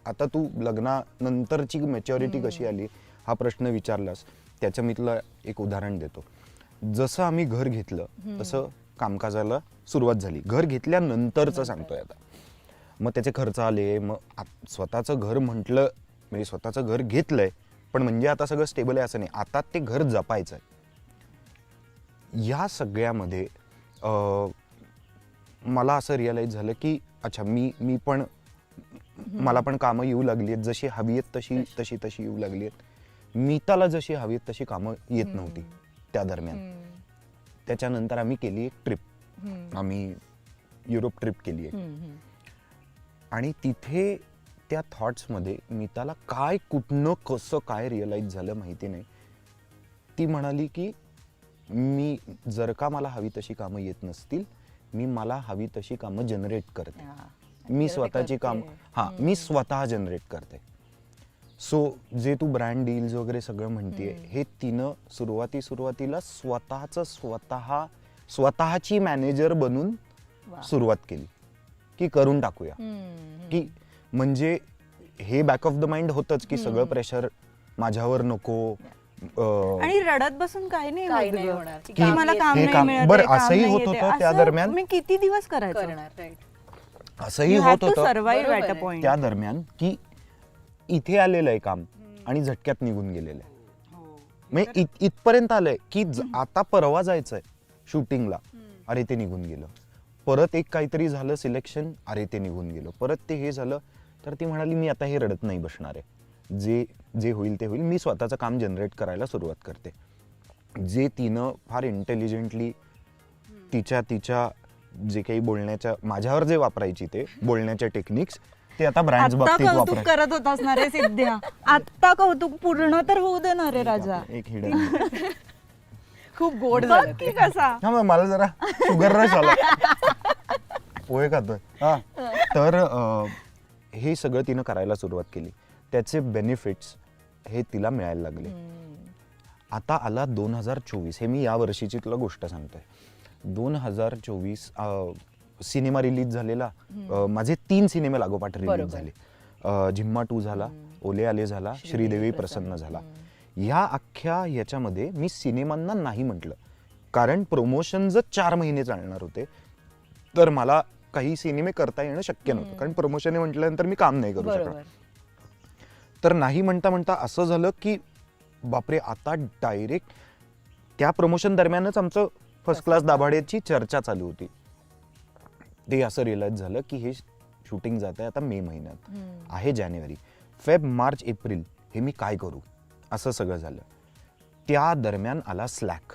आता तू लग्नानंतरची मॅच्युरिटी कशी आली हा प्रश्न विचारलास, त्याचं मी तुला एक उदाहरण देतो. जसं आम्ही घर घेतलं तसं कामकाजाला सुरुवात झाली. घर घेतल्यानंतरचं सांगतोय आता. मग त्याचे खर्च आले, मग स्वतःचं घर म्हटलं म्हणजे स्वतःचं घर घेतलंय, पण म्हणजे आता सगळं स्टेबल आहे असं नाही, आता ते घर जपायचं आहे. या सगळ्यामध्ये मला असं रिअलाइज झालं की अच्छा मी पण मला पण कामं येऊ लागली आहेत, जशी हवी आहेत तशी तशी येऊ लागली आहेत. मीताला जशी हवी आहेत तशी कामं येत नव्हती त्या दरम्यान. त्याच्यानंतर आम्ही केली एक ट्रिप, आम्ही युरोप ट्रिप केली आहे. आणि तिथे त्या थॉट्समध्ये मीताला काय कुठनं कसं काय रिअलाइज झालं माहिती नाही. ती म्हणाली की मी जर का मला हवी तशी कामं येत नसतील, मी मला हवी तशी कामं जनरेट करते. मी स्वतःची काम मी स्वतः जनरेट करते. सो जे तू ब्रँड डील्स वगैरे सगळं म्हणतेय, हे तिनं सुरुवातीला स्वतःची मॅनेजर बनून सुरुवात केली की करून टाकूया. की म्हणजे हे बॅक ऑफ द माइंड होतच की सगळं प्रेशर माझ्यावर नको. आणि रडत बसून काही नाही होणार की की मला काम हे नाही काम मिळत, बरं हे काम असंही नाही होत येते. होतं त्या असं दरम्यान. मी किती दिवस करायचं, असंही You have होत to होतं survive at a point. त्या दरम्यान की इथे आलेलं आहे काम आणि झटक्यात निघून गेलेलं आहे. म्हणजे इथपर्यंत आलंय की आता परवा जायचंय शूटिंगला, अरे ते निघून गेलं. परत एक काहीतरी झालं सिलेक्शन, अरे ते निघून गेलं. परत ते हे झालं. तर ती म्हणाली मी आता हे रडत नाही बसणार आहे, जे होईल ते होईल. मी स्वतःचं काम जनरेट करायला सुरुवात करते. जे तिनं फार इंटेलिजंटली तिच्या जे काही बोलण्याच्या माझ्यावर जे वापरायची ते बोलण्याच्या टेक्निक्स, ते आता ब्रँड्स बाबतीत कौतुक वापरायचे. करत होत असणार आहे सिद्ध्या. आता कौतुक पूर्ण तर होऊ देणार आहे राजा. एक हिडन खूप गोड बघ झालं की कसा. हा मग मला जरा शुगर रश आला, पोहे खातोय. हा तर हे सगळं तिनं करायला सुरुवात केली. त्याचे बेनिफिट्स हे तिला मिळायला लागले. आता आला 2024. हे मी या वर्षीची तुला गोष्ट सांगतोय. 2024 सिनेमा रिलीज झालेला. माझे 3 सिनेमे लागोपाठ रिलीज झाले. झिम्मा 2 झाला, ओले आले झाला, श्रीदेवी प्रसन्न झाला. ह्या अख्ख्या ह्याच्यामध्ये मी सिनेमांना नाही म्हटलं, कारण प्रमोशनच 4 महिने चालणार होते. तर मला काही सिनेमे करता येणं शक्य नव्हतं, कारण प्रमोशन म्हटल्यानंतर मी काम नाही करू शकणार. तर नाही म्हणता म्हणता असं झालं की बापरे, आता डायरेक्ट त्या प्रमोशन दरम्यानच आमचं फर्स्ट क्लास दाभाडेची चर्चा चालू होती. ते असं रिअलाइज झालं की हे शूटिंग जात आहे आता मे महिन्यात, आहे जानेवारी, फेब, मार्च, एप्रिल, हे मी काय करू, असं सगळं झालं. त्या दरम्यान आला स्लॅक,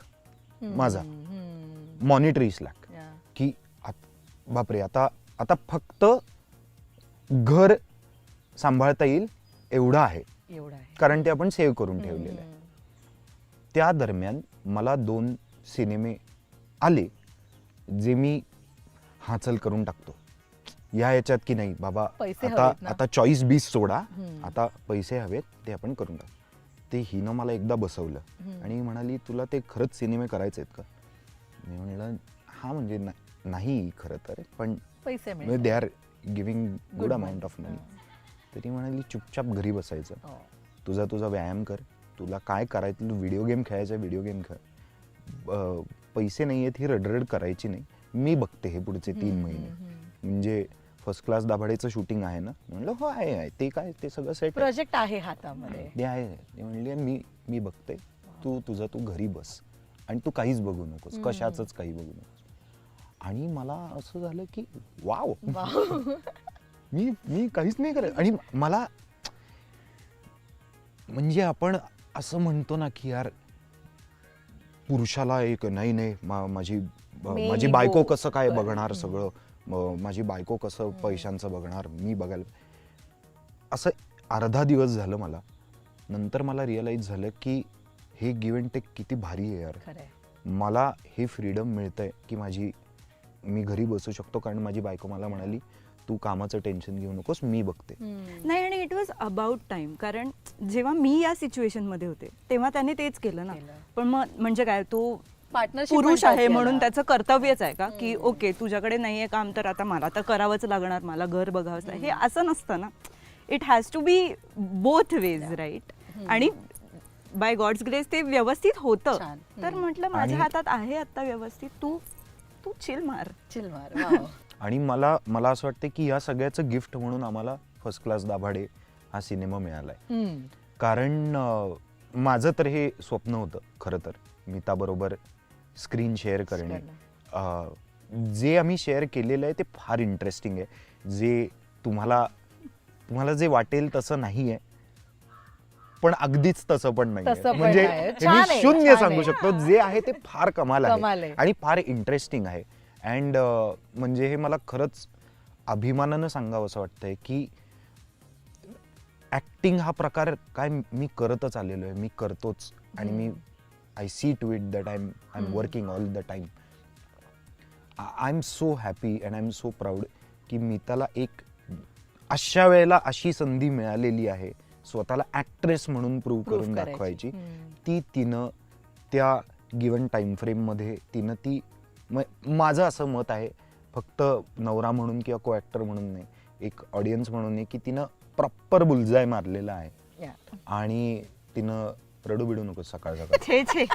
माझा मॉनिटरी स्लॅक, की बापरे आता फक्त घर सांभाळता येईल एवढं आहे, कारण ते आपण सेव्ह करून ठेवलेलं आहे. त्या दरम्यान मला 2 सिनेमे आले जे मी चल करून टाकतो या याच्यात, की नाही बाबा आता चॉईस 20 सोडा, आता पैसे हवेत, ते आपण करून टाकू. ते हिनं मला एकदा बसवलं आणि म्हणाली तुला ते खरंच सिनेमे करायचे आहेत का? मी म्हणलं हा म्हणजे नाही खरं तर, पण पैसे they are giving good amount of money. तरी म्हणाली चुपचाप घरी बसायचं, तुझा व्यायाम कर, तुला काय करायचं, तू व्हिडिओ गेम खेळायचा व्हिडिओ गेम खेळ, पैसे नाही आहेत ही रडरड करायची नाही, मी बघते हे पुढचे 3 महिने. म्हणजे फर्स्ट क्लास दाभाडेचं शूटिंग आहे ना? म्हणलं हो आहे, ते काय ते सगळं सेट प्रोजेक्ट आहे हातामध्ये, ते आहे. ते म्हणले मी बघते, तू घरी बस आणि तू काहीच बघू नकोस, कशाचंच काही बघू नकोस. आणि मला असं झालं की वाव, मी काहीच नाही करत. आणि मला म्हणजे आपण असं म्हणतो ना की यार पुरुषाला एक नाही माझी बायको कसं काय बघणार सगळं, माझी बायको कसं पैशांचं बघणार, मी बघायला. असं अर्धा दिवस झालं मला. नंतर मला रिअलाइज झालं की हे गिव्ह अँड टेक किती भारी आहे यार. मला हे फ्रीडम मिळतंय की मी घरी बसू शकतो, कारण माझी बायको मला म्हणाली तू कामाचं टेन्शन घेऊ नकोस, मी बघते. नाही, आणि इट वॉज अबाउट टाइम, कारण जेव्हा मी या सिच्युएशन मध्ये होते तेव्हा त्याने तेच केलं ना. पण मग म्हणजे काय, तो पुरुष आहे म्हणून त्याचं कर्तव्यच आहे का की ओके तुझ्याकडे नाहीये काम तर आता मला तर करावंच लागणार, मला घर बघावंच आहे, हे असं नसतं ना. It has to be both ways right. आणि बाय गॉड्स ग्रेस ते व्यवस्थित होतं. छान. तर म्हटलं माझ्या आणि- हातात आहे आता व्यवस्थित, तू चिल मार. चिलमार वाव. आणि मला असं वाटतं की या सगळ्याचं गिफ्ट म्हणून आम्हाला फर्स्ट क्लास दाभाडे हा सिनेमा मिळालाय. हम्म. कारण माझं तर हे स्वप्न होतं खरं तर मीताबरोबर स्क्रीन शेअर करणे. जे आम्ही शेअर केलेलं आहे ते फार इंटरेस्टिंग आहे. जे तुम्हाला जे वाटेल तसं नाही आहे, पण अगदीच तसं पण नाही तसं पण म्हणजे नाहीये. हे छान मी आहे, शून्य छान सांगू आहे. शकतो. जे आहे ते फार कमाल कमाल आहे आहे. आणि फार इंटरेस्टिंग आहे. अँड म्हणजे हे मला खरंच अभिमानानं सांगावं असं वाटतंय की ऍक्टिंग हा प्रकार काय मी करतच आलेलो आहे, मी करतोच. आणि मी I see to it that I am working all the time. I am so happy and I am so proud की मीताला एक अशा वेळेला अशी संधी मिळालेली आहे स्वतःला ऍक्ट्रेस म्हणून प्रूव्ह Prove करून करायची. दाखवायची. हम्म. ती तिनं त्या गिवन टाइम फ्रेम मध्ये तिनं ती माझं असं मत आहे, फक्त नवरा म्हणून किंवा को ऍक्टर म्हणून नाही, एक ऑडियन्स म्हणून नाही, की तिनं प्रॉपर बुलजाय मारलेला आहे. Yeah. आणि तिनं रडू बिडू नको सकाळ सकाळ. छे छे